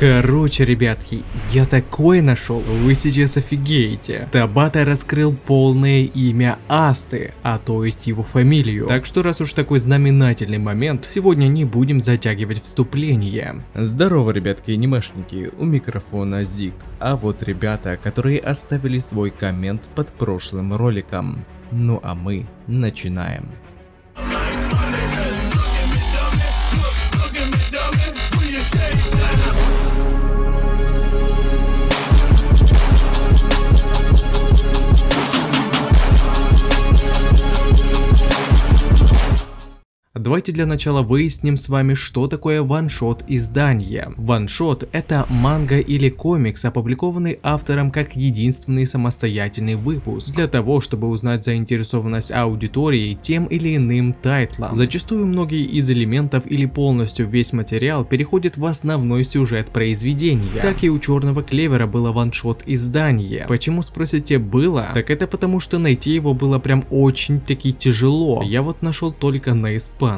Короче, ребятки, я такое нашел, вы сейчас офигеете. Табата раскрыл полное имя Асты, а то есть его фамилию. Так что раз уж такой знаменательный момент, сегодня не будем затягивать вступление. Здорово, ребятки, анимешники, у микрофона Зик. А вот ребята, которые оставили свой коммент под прошлым роликом. Ну а мы начинаем. Давайте для начала выясним с вами, что такое ваншот издание. Ваншот — это манга или комикс, опубликованный автором как единственный самостоятельный выпуск, для того, чтобы узнать заинтересованность аудитории тем или иным тайтлом. Зачастую многие из элементов или полностью весь материал переходит в основной сюжет произведения. Так и у Черного Клевера было ваншот издание. Почему, спросите, было? Так это потому, что найти его было прям очень-таки тяжело. Я вот нашел только на испанском.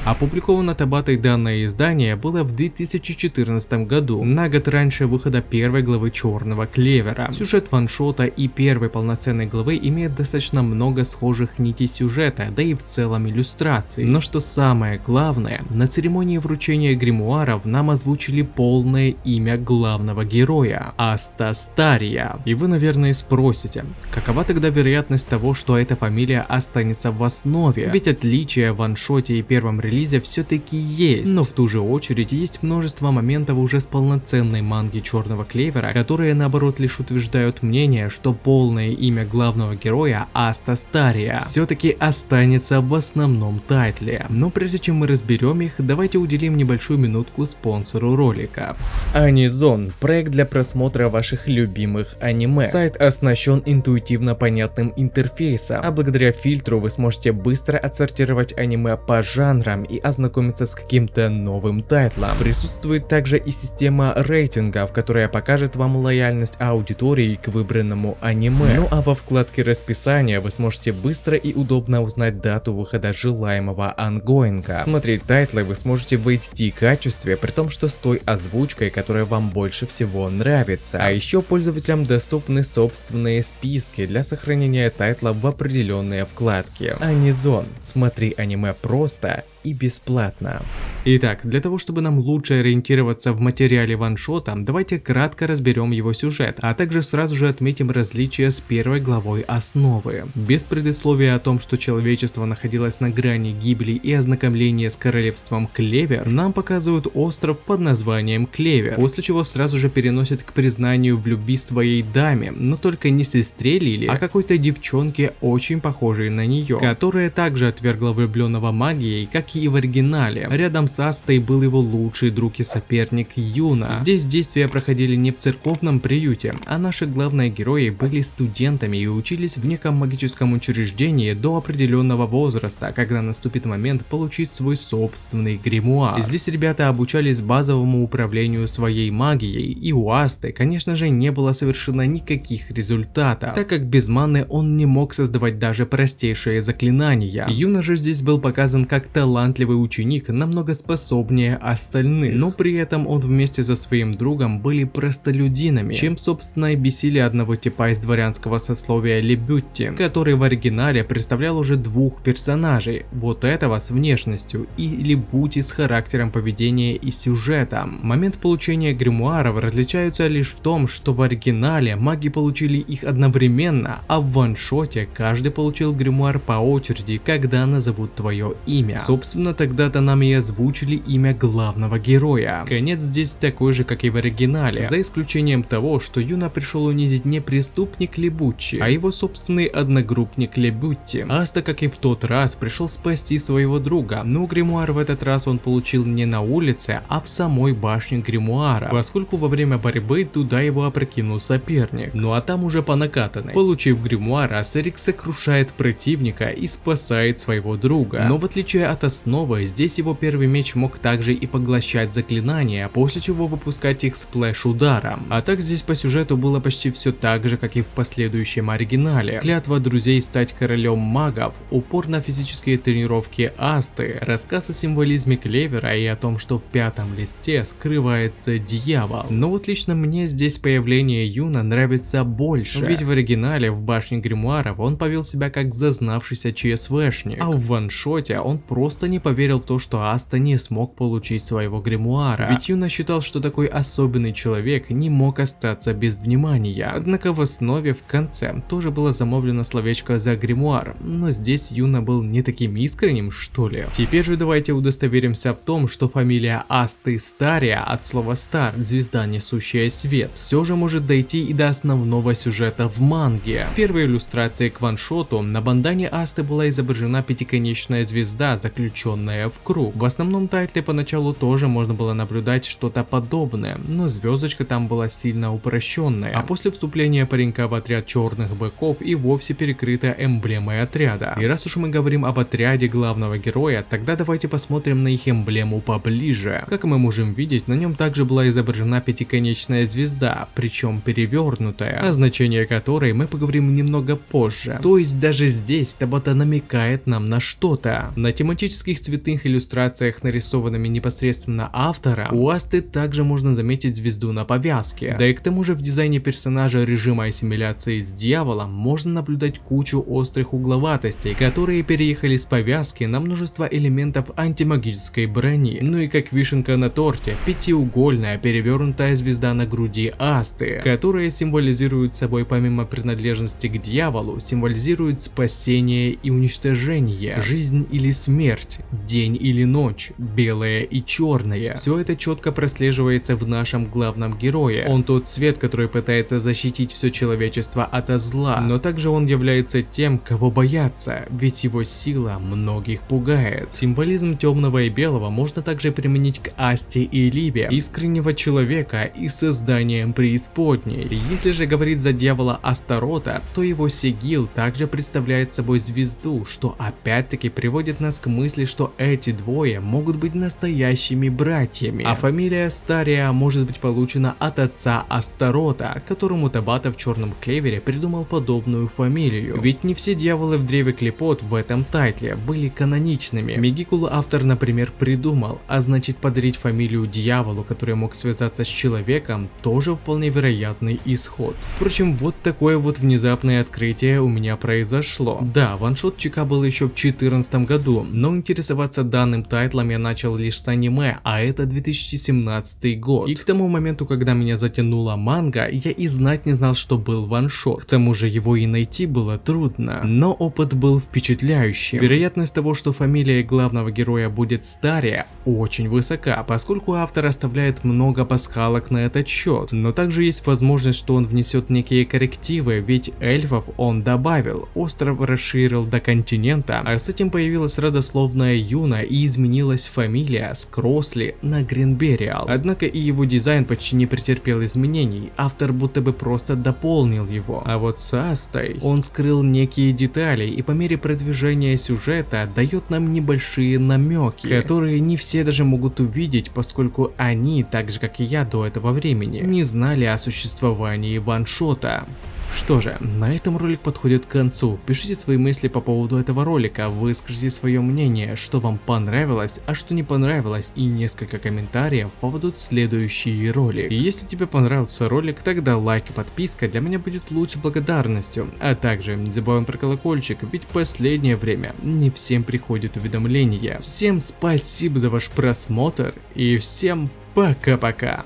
Опубликовано Табатой данное издание было в 2014 году, на год раньше выхода первой главы Черного Клевера. Сюжет ваншота и первой полноценной главы имеет достаточно много схожих нитей сюжета, да и в целом иллюстраций. Но что самое главное, на церемонии вручения гримуаров нам озвучили полное имя главного героя — Аста Стария. И вы, наверное, спросите, какова тогда вероятность того, что эта фамилия останется в основе? Ведь отличия в ваншоте и первом релизе все-таки есть, но в ту же очередь есть множество моментов уже с полноценной манги Черного Клевера, которые наоборот лишь утверждают мнение, что полное имя главного героя Аста Стария все-таки останется в основном тайтле. Но прежде чем мы разберем их, давайте уделим небольшую минутку спонсору ролика. Анизон — проект для просмотра ваших любимых аниме. Сайт оснащен интуитивно понятным интерфейсом, а благодаря фильтру вы сможете быстро отсортировать аниме по жанрам и ознакомиться с каким-то новым тайтлом. Присутствует также и система рейтингов, которая покажет вам лояльность аудитории к выбранному аниме. Ну а во вкладке расписания вы сможете быстро и удобно узнать дату выхода желаемого ангоинга. Смотреть тайтлы вы сможете в HD качестве, при том, что с той озвучкой, которая вам больше всего нравится. А еще пользователям доступны собственные списки для сохранения тайтлов в определенные вкладки. Анизон. Смотри аниме просто и бесплатно. Итак, для того, чтобы нам лучше ориентироваться в материале ваншота, давайте кратко разберем его сюжет, а также сразу же отметим различия с первой главой основы. Без предисловия о том, что человечество находилось на грани гибели и ознакомления с королевством Клевер, нам показывают остров под названием Клевер, после чего сразу же переносят к признанию в любви своей даме, но только не сестре Лили, а какой-то девчонке, очень похожей на нее, которая также отвергла влюбленного магией, как и в оригинале. Рядом с Астой был его лучший друг и соперник Юна. Здесь действия проходили не в церковном приюте, а наши главные герои были студентами и учились в неком магическом учреждении до определенного возраста, когда наступит момент получить свой собственный гримуар. Здесь ребята обучались базовому управлению своей магией, и у Асты, конечно же, не было совершенно никаких результатов, так как без маны он не мог создавать даже простейшие заклинания. Юна же здесь был показан как талантливый ученик, намного способнее остальных, но при этом он вместе со своим другом были простолюдинами, чем собственно и бесили одного типа из дворянского сословия Лебютти, который в оригинале представлял уже двух персонажей, вот этого с внешностью и Лебути с характером поведения и сюжетом. Момент получения гримуаров различаются лишь в том, что в оригинале маги получили их одновременно, а в ваншоте каждый получил гримуар по очереди, когда назовут твое имя. Собственно, тогда-то нам и озвучили имя главного героя. Конец здесь такой же, как и в оригинале, за исключением того, что Юна пришел унизить не преступник Лебуччи, а его собственный одногруппник Лебютти. Аста, как и в тот раз, пришел спасти своего друга, но гримуар в этот раз он получил не на улице, а в самой башне гримуара, поскольку во время борьбы туда его опрокинул соперник. Ну а там уже по накатанной. Получив гримуар, Астерикс сокрушает противника и спасает своего друга. Но в отличие от основы, здесь его первый меч мог также и поглощать заклинания, после чего выпускать их сплэш-ударом. А так здесь по сюжету было почти все так же, как и в последующем оригинале. Клятва друзей стать королем магов, упор на физические тренировки Асты, рассказ о символизме клевера и о том, что в пятом листе скрывается дьявол. Но вот лично мне здесь появление Юна нравится больше, ведь в оригинале в башне гримуаров он повел себя как зазнавшийся ЧСВшник, а в ваншоте он просто не поверил в то, что Аста не смог получить своего гримуара, ведь Юна считал, что такой особенный человек не мог остаться без внимания. Однако в основе в конце тоже было замолвлено словечко за гримуар, но здесь Юна был не таким искренним, что ли. Теперь же давайте удостоверимся в том, что фамилия Асты Стария от слова стар, звезда несущая свет, все же может дойти и до основного сюжета в манге. В первой иллюстрации к ваншоту на бандане Асты была изображена пятиконечная звезда, заключенная в круг. В основном тайтле поначалу тоже можно было наблюдать что-то подобное, но звездочка там была сильно упрощенная, а после вступления паренька в отряд черных быков и вовсе перекрыта эмблемой отряда. И раз уж мы говорим об отряде главного героя, тогда давайте посмотрим на их эмблему поближе. Как мы можем видеть, на нем также была изображена пятиконечная звезда, причем перевернутая, о значении которой мы поговорим немного позже. То есть даже здесь Табата намекает нам на что-то. На тематических цветных иллюстрациях, нарисованными непосредственно автора, у Асты также можно заметить звезду на повязке. Да и к тому же в дизайне персонажа режима ассимиляции с дьяволом можно наблюдать кучу острых угловатостей, которые переехали с повязки на множество элементов антимагической брони. Ну и как вишенка на торте, пятиугольная перевернутая звезда на груди Асты, которая символизирует собой, помимо принадлежности к дьяволу, символизирует спасение и уничтожение, жизнь или смерть, день или ночь, белое и черное. Все это четко прослеживается в нашем главном герое. Он тот свет, который пытается защитить все человечество от зла, но также он является тем, кого боятся, ведь его сила многих пугает. Символизм темного и белого можно также применить к Асте и Либе, искреннего человека и созданием преисподней. Если же говорить за дьявола Астарота, то его сигил также представляет собой звезду, что опять-таки приводит нас к мысли, что эти двое могут быть настоящими братьями, а фамилия Стария может быть получена от отца Астарота, которому Табата в Черном Клевере придумал подобную фамилию. Ведь не все дьяволы в древе Клепот в этом тайтле были каноничными. Мегикулу автор, например, придумал, а значит подарить фамилию дьяволу, который мог связаться с человеком, тоже вполне вероятный исход. Впрочем, вот такое вот внезапное открытие у меня произошло. Да, ваншот ЧК был еще в 2014 году, но интересоваться данным тайтлом я начал лишь с аниме, а это 2017 год. И к тому моменту, когда меня затянула манга, я и знать не знал, что был ваншот. К тому же его и найти было трудно, но опыт был впечатляющим. Вероятность того, что фамилия главного героя будет Стария, очень высока, поскольку автор оставляет много пасхалок на этот счет, но также есть возможность, что он внесет некие коррективы, ведь эльфов он добавил, остров расширил до континента, а с этим появилась родословная Юна и изменилась фамилия с Кросли на Гринбериал. Однако и его дизайн почти не претерпел изменений, автор будто бы просто дополнил его. А вот с Астой он скрыл некие детали и по мере продвижения сюжета дает нам небольшие намеки, которые не все даже могут увидеть, поскольку они, так же как и я до этого времени, не знали о существовании ваншота. Что же, на этом ролик подходит к концу. Пишите свои мысли по поводу этого ролика, выскажите свое мнение, что вам понравилось, а что не понравилось, и несколько комментариев по поводу следующий ролик. И если тебе понравился ролик, тогда лайк и подписка для меня будет лучшей благодарностью. А также не забываем про колокольчик, ведь в последнее время не всем приходят уведомления. Всем спасибо за ваш просмотр и всем пока-пока.